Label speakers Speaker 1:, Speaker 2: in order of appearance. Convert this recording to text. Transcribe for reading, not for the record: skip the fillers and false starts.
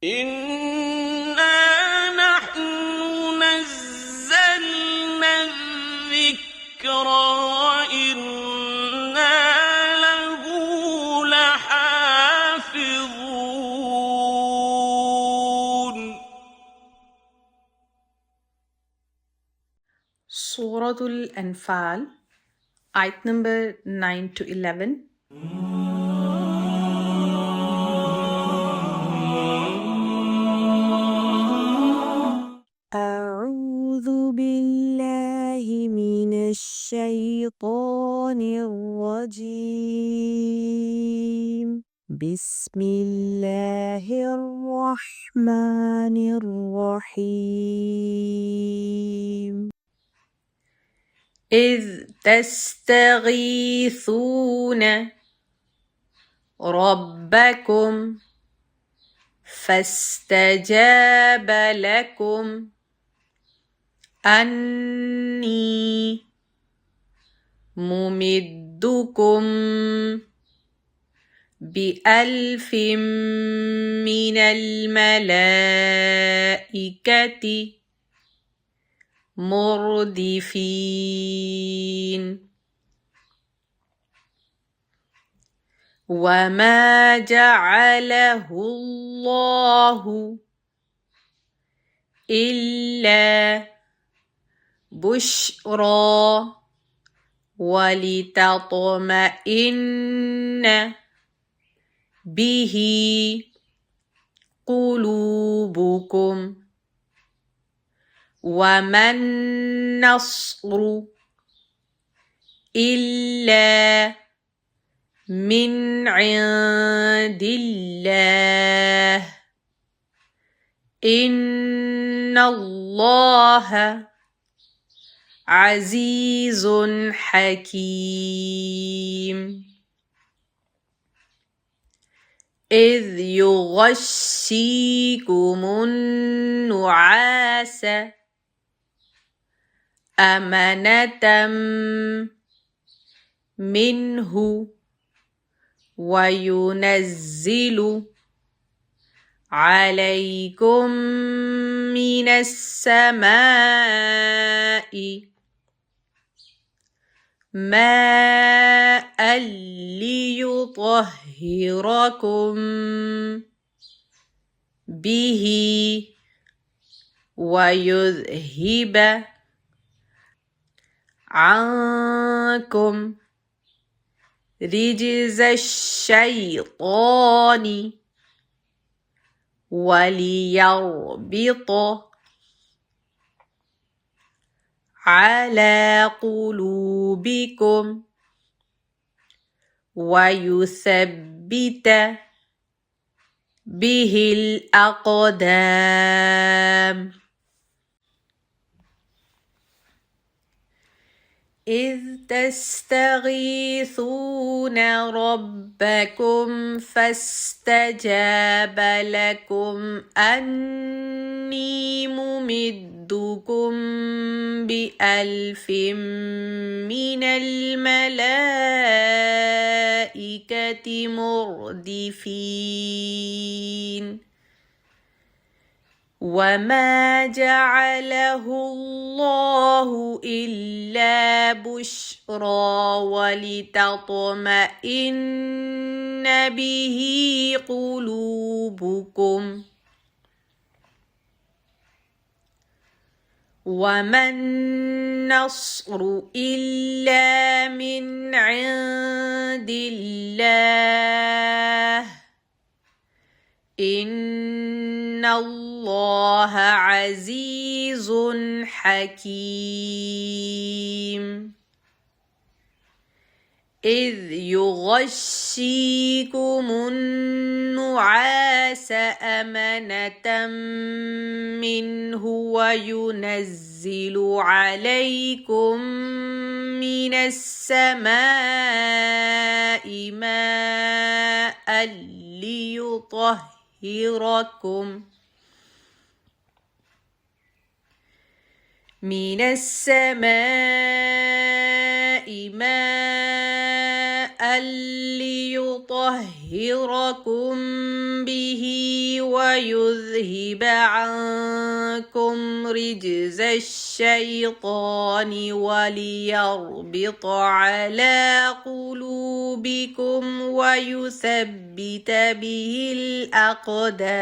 Speaker 1: إِنَّا نَحْنُ نَزَّلْنَا الذِّكْرَ وَإِنَّا لَهُ لَحَافِظُونَ.
Speaker 2: Surah Al-Anfal, ayat number 9 to 11.
Speaker 3: أعوذ بالله من الشيطان الرجيم. بسم الله الرحمن الرحيم.
Speaker 2: إذ تستغيثون ربكم فاستجاب لكم أني ممدكم ب1000 من الملائكة مردفين وما جعله الله إلا بشرى ولتطمئن به قلوبكم وما النصر إلا من عند الله إن الله عزيز حكيم. إذ يغشيكم النعاس أمنة منه وينزل عليكم من السماء ماء ليطهركم به ويذهب عنكم رجز الشيطان وليربط على قلوبكم ويثبت به الأقدام. إذ تستغيثون ربكم فاستجاب لكم أني ممدكم ب1000 من الملائكة مردفين وما جعله الله إلا بشرى ولتطمئن به قلوبكم وما النصر إلا من عند الله إن الله عزيز حكيم. إذ يغشيكم النعاس أمنة منه وينزل عليكم من السماء ماء ليطهركم من السماء ماء ليطهركم ليطهركم به ويذهب عنكم رجز الشيطان وليربط على قلوبكم ويثبت به الأقدام